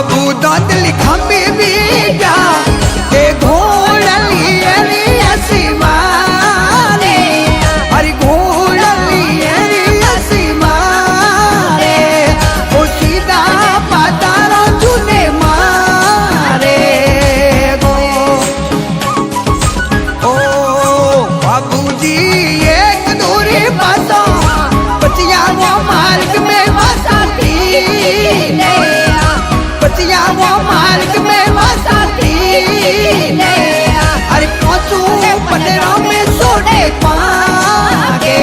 बाबू दाद लिखा बेबिया ए घोड़ली अरे ऐसी मारे अरे घोड़ली अरे ऐसी मारे ओ सीधा पातारा चुने मारे गो ओ बाबूजी एक दूरी पासा बचिया वो मार्ग में वसाती ने बचिया वो मार्ग में वसाती ने अरे पहुंचू पंद्रह में सोने पागे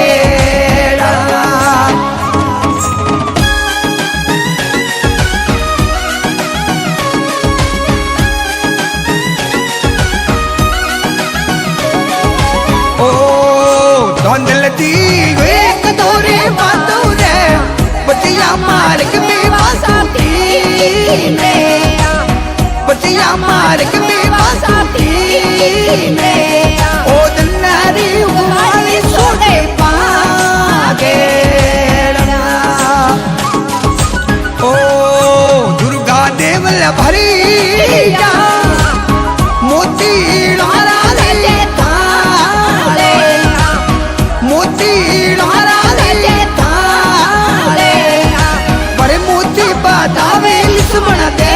ओ धुंधलती एक दूरी बातों रे बचिया मार्ग में वसाती ने बचिया मार्ग में वसाती ने ओ दन्नारी वाली सोने पागे ओ दुर्गा देवल भरी मोती लारा ले थाले मोती लारा ले थाले बड़े मोती बतावे लिस्मण दे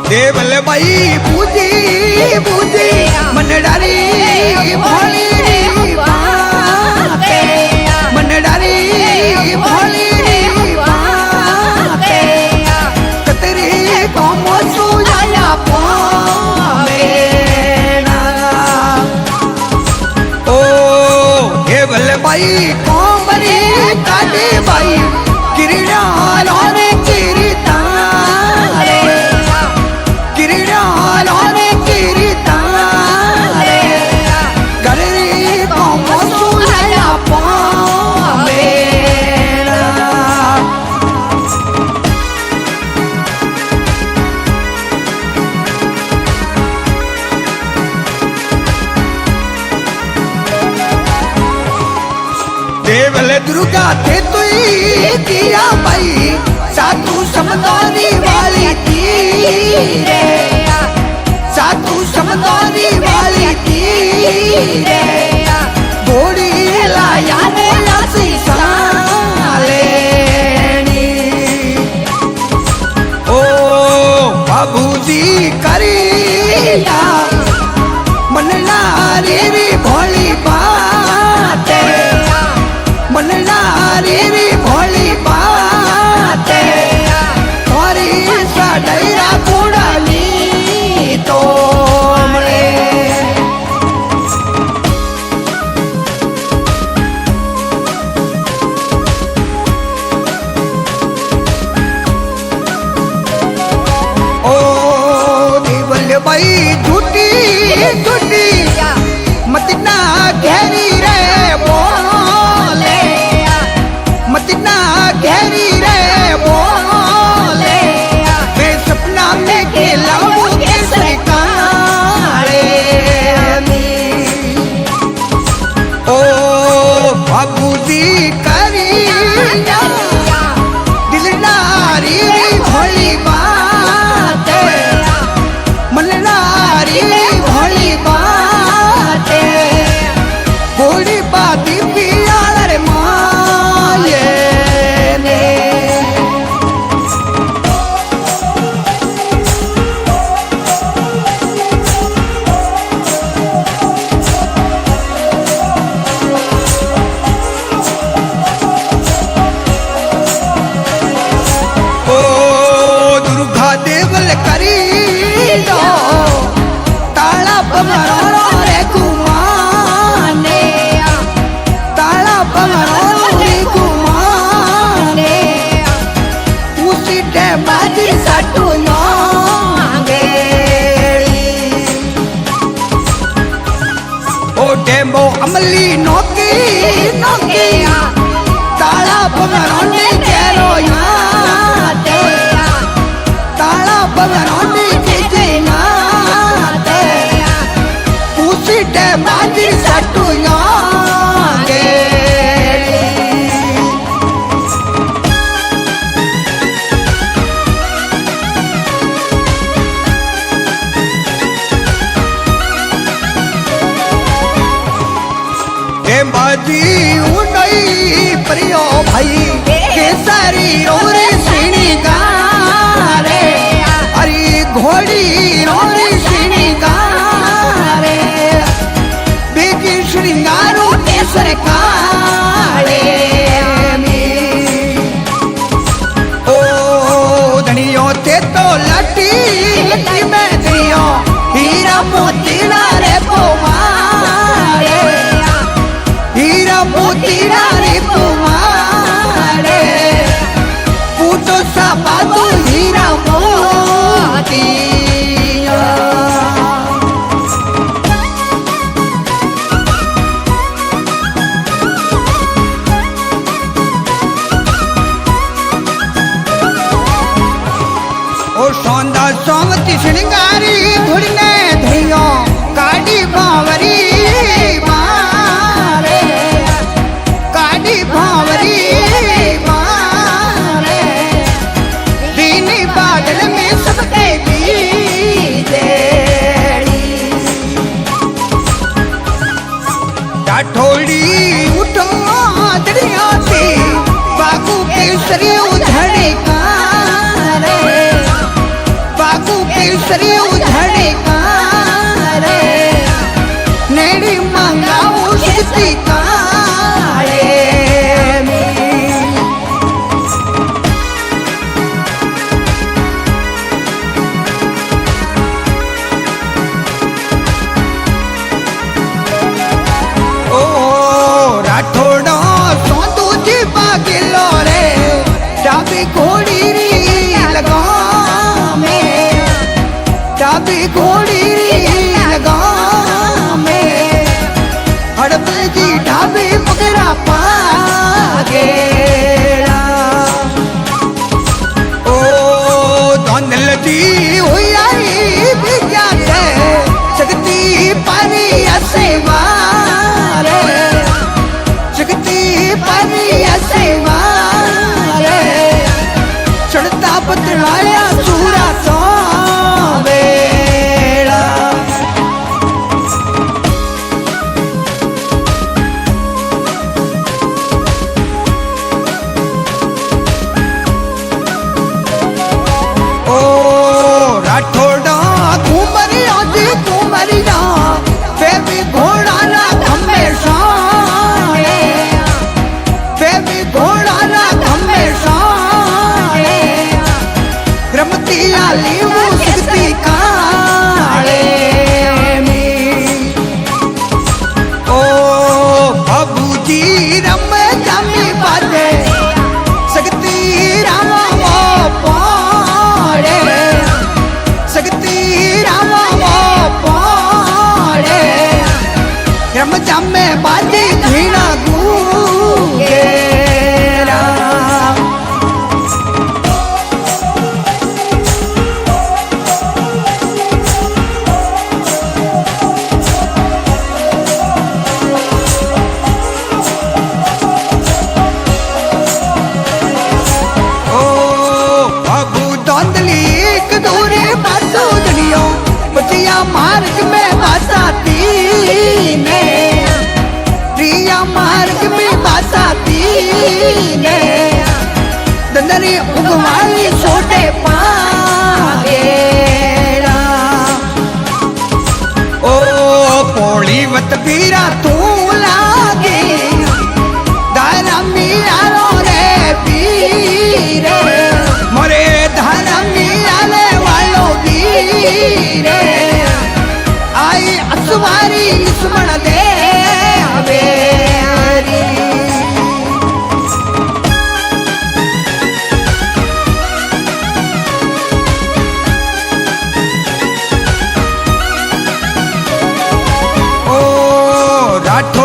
देवल भाई बूझी बूझी मनडारी भोली री बाते मनडारी भोली री बाते कतरी को सुया पावे ओ देवल भाई कोमरी काटे भाई किरणा लोने किरीता देवल दुर्गा थे तु किया भाई साधु समदौरी वाली तीरे साधु समदौरी वाली तीरे घोड़ी लाया ने लासी साले ओ बाबूजी करिया मनना रे रे भोली बाते मनना रे रे भोली बाते थोड़ी सा डैरा घोड़ाली तो ओ देवल भाई झूठी झूठी मतना घेरी रे बोले मतना घेरी रे बोले मैं सपना में खेलाऊं कैसे काले ओ बाबूजी करिया दिल नारी भोली बात मन नारी घोड़ी रोरी सीणी गारे अरे घोड़ी रोरी सीणी गारे बेगी श्रृंगारो केसर काले ओ धनियो ते तो लटी लटी में दियो हीरा मोतीला रे पोमारे हीरा मोतीला रे पोमारे पूतो सा बाबू हीरा मोतिया ओ सौंदा सोमती श्रृंगारी धुड़ने धियो काड़ी भावरी मारे काड़ी भावरी मारे दीनी बादल में सबके बीजे डाठोड़ी उठो दरिया से बागू केसरी उधड़े कारे बागू केसरी उधड़े कारे नेड़ी मंगाऊ शक्ति काले ओ राठोड़ो सोंदू जी बागिलो रे चाबी घोड़ी री लगा में चाबी घोड़ी री लगा में हड़प जी ढाबे पकड़ा पागेला ओ धोंदल जी हुई आई बिजा से शक्ति पारी असेवारे शक्ति पारी असेवारे चढ़ता पतलाया सूरा सो बेड़ा ओ राठोड़ा घूमरिया जी घूमरिया बेबी घोड़ा ना हमेशा बेबी घोड़ा ना हमेशा रमती लाली वो शक्ति काले ओ बाबूजी रम जामी बाजे शक्ति रामा वो पाड़े शक्ति रामा वो पाड़े रम जामे बाजे घीना गूंगेरा ओ बाबू धोंदली एक दूरे बासो दुनियो बतिया मार्ग में बासाती ने प्रिया मार्ग में बासाती ने दंदरी उगवाई छोटे पागेरा ओ पोली वत पीरा तू लागे दारा मीरा रो रे पीरे मोरे धारा मीरा ले वालो वीरे आई असवारी सुमण दे हवेरी ओ राठो